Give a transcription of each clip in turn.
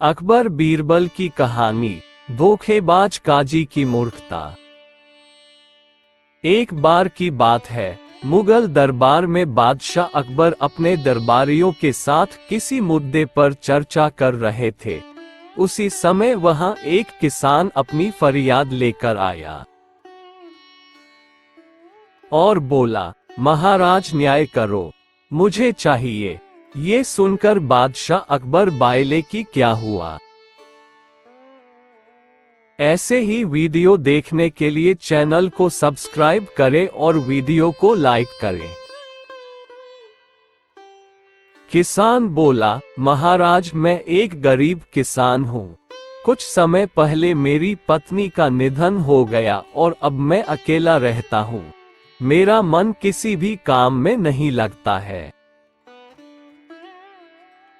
अकबर बीरबल की कहानी, धोखेबाज काजी की मूर्खता। एक बार की बात है, मुगल दरबार में बादशाह अकबर अपने दरबारियों के साथ किसी मुद्दे पर चर्चा कर रहे थे। उसी समय वहां एक किसान अपनी फरियाद लेकर आया और बोला, महाराज न्याय करो, मुझे चाहिए। ये सुनकर बादशाह अकबर बायले कि क्या हुआ। ऐसे ही वीडियो देखने के लिए चैनल को सब्सक्राइब करें और वीडियो को लाइक करें। किसान बोला, महाराज मैं एक गरीब किसान हूँ। कुछ समय पहले मेरी पत्नी का निधन हो गया और अब मैं अकेला रहता हूँ। मेरा मन किसी भी काम में नहीं लगता है।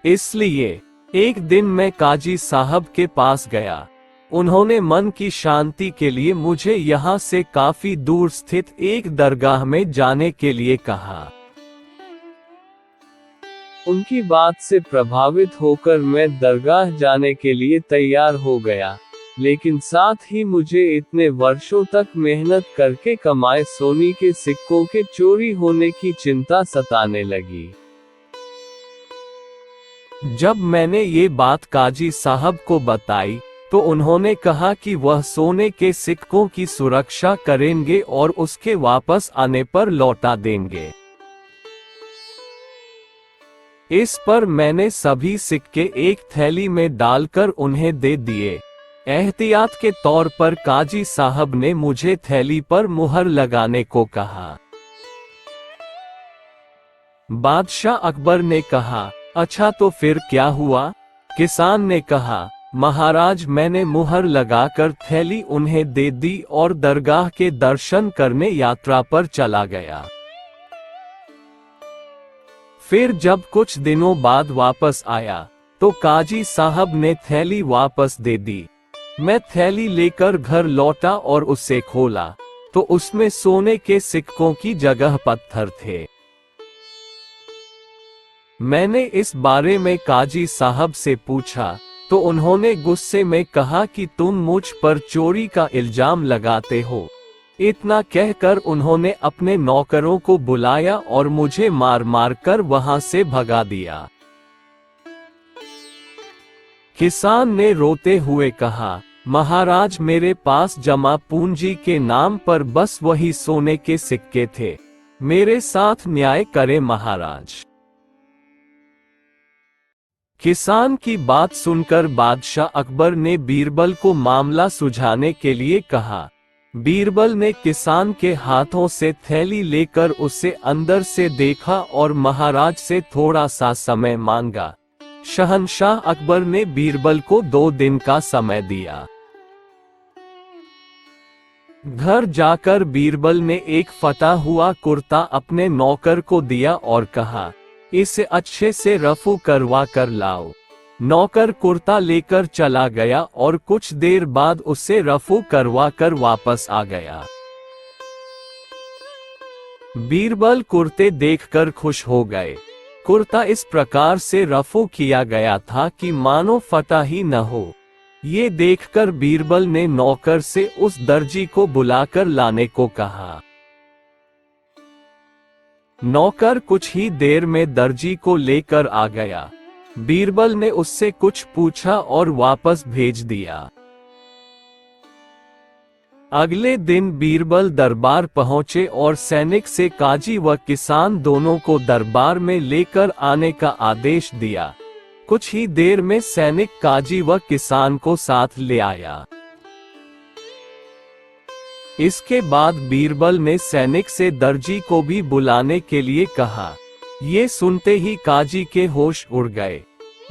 इसलिए एक दिन मैं काजी साहब के पास गया। उन्होंने मन की शांति के लिए मुझे यहाँ से काफी दूर स्थित एक दरगाह में जाने के लिए कहा। उनकी बात से प्रभावित होकर मैं दरगाह जाने के लिए तैयार हो गया, लेकिन साथ ही मुझे इतने वर्षों तक मेहनत करके कमाए सोने के सिक्कों के चोरी होने की चिंता सताने लगी। जब मैंने ये बात काजी साहब को बताई, तो उन्होंने कहा कि वह सोने के सिक्कों की सुरक्षा करेंगे और उसके वापस आने पर लौटा देंगे। इस पर मैंने सभी सिक्के एक थैली में डालकर उन्हें दे दिए। एहतियात के तौर पर काजी साहब ने मुझे थैली पर मुहर लगाने को कहा। बादशाह अकबर ने कहा, अच्छा तो फिर क्या हुआ? किसान ने कहा, महाराज मैंने मुहर लगाकर थैली उन्हें दे दी और दरगाह के दर्शन करने यात्रा पर चला गया। फिर जब कुछ दिनों बाद वापस आया, तो काजी साहब ने थैली वापस दे दी। मैं थैली लेकर घर लौटा और उसे खोला, तो उसमें सोने के सिक्कों की जगह पत्थर थे। मैंने इस बारे में काजी साहब से पूछा, तो उन्होंने गुस्से में कहा कि तुम मुझ पर चोरी का इल्जाम लगाते हो। इतना कहकर उन्होंने अपने नौकरों को बुलाया और मुझे मार मार कर वहां से भगा दिया। किसान ने रोते हुए कहा, महाराज मेरे पास जमा पूंजी के नाम पर बस वही सोने के सिक्के थे। मेरे साथ न्याय करें महाराज। किसान की बात सुनकर बादशाह अकबर ने बीरबल को मामला सुलझाने के लिए कहा। बीरबल ने किसान के हाथों से थैली लेकर उसे अंदर से देखा और महाराज से थोड़ा सा समय मांगा। शहंशाह अकबर ने बीरबल को 2 दिन का समय दिया। घर जाकर बीरबल ने एक फटा हुआ कुर्ता अपने नौकर को दिया और कहा, इसे अच्छे से रफू करवा कर लाओ। नौकर कुर्ता लेकर चला गया और कुछ देर बाद उसे रफू करवा कर वापस आ गया। बीरबल कुर्ते देखकर खुश हो गए। कुर्ता इस प्रकार से रफू किया गया था कि मानो फटा ही न हो। ये देखकर बीरबल ने नौकर से उस दर्जी को बुलाकर लाने को कहा। नौकर कुछ ही देर में दर्जी को लेकर आ गया। बीरबल ने उससे कुछ पूछा और वापस भेज दिया। अगले दिन बीरबल दरबार पहुंचे और सैनिक से काजी व किसान दोनों को दरबार में लेकर आने का आदेश दिया। कुछ ही देर में सैनिक काजी व किसान को साथ ले आया। इसके बाद बीरबल ने सैनिक से दर्जी को भी बुलाने के लिए कहा। ये सुनते ही काजी के होश उड़ गए।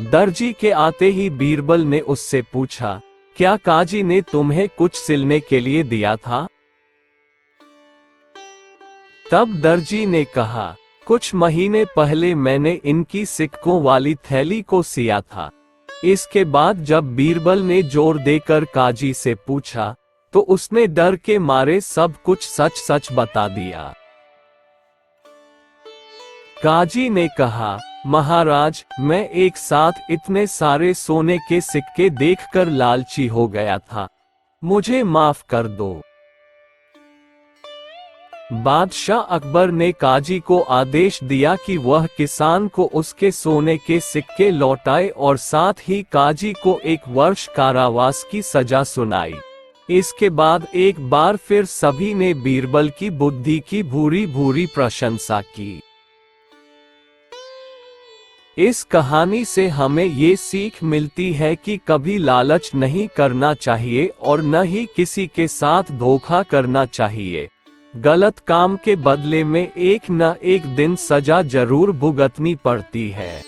दर्जी के आते ही बीरबल ने उससे पूछा, क्या काजी ने तुम्हें कुछ सिलने के लिए दिया था? तब दर्जी ने कहा, कुछ महीने पहले मैंने इनकी सिक्कों वाली थैली को सिया था। इसके बाद जब बीरबल ने जोर देकर काजी से पूछा, तो उसने डर के मारे सब कुछ सच सच बता दिया। काजी ने कहा, महाराज, मैं एक साथ इतने सारे सोने के सिक्के देखकर लालची हो गया था, मुझे माफ कर दो। बादशाह अकबर ने काजी को आदेश दिया कि वह किसान को उसके सोने के सिक्के लौटाए और साथ ही काजी को 1 वर्ष कारावास की सजा सुनाई। इसके बाद एक बार फिर सभी ने बीरबल की बुद्धि की भूरी भूरी प्रशंसा की। इस कहानी से हमें ये सीख मिलती है कि कभी लालच नहीं करना चाहिए और न ही किसी के साथ धोखा करना चाहिए। गलत काम के बदले में एक न एक दिन सजा जरूर भुगतनी पड़ती है।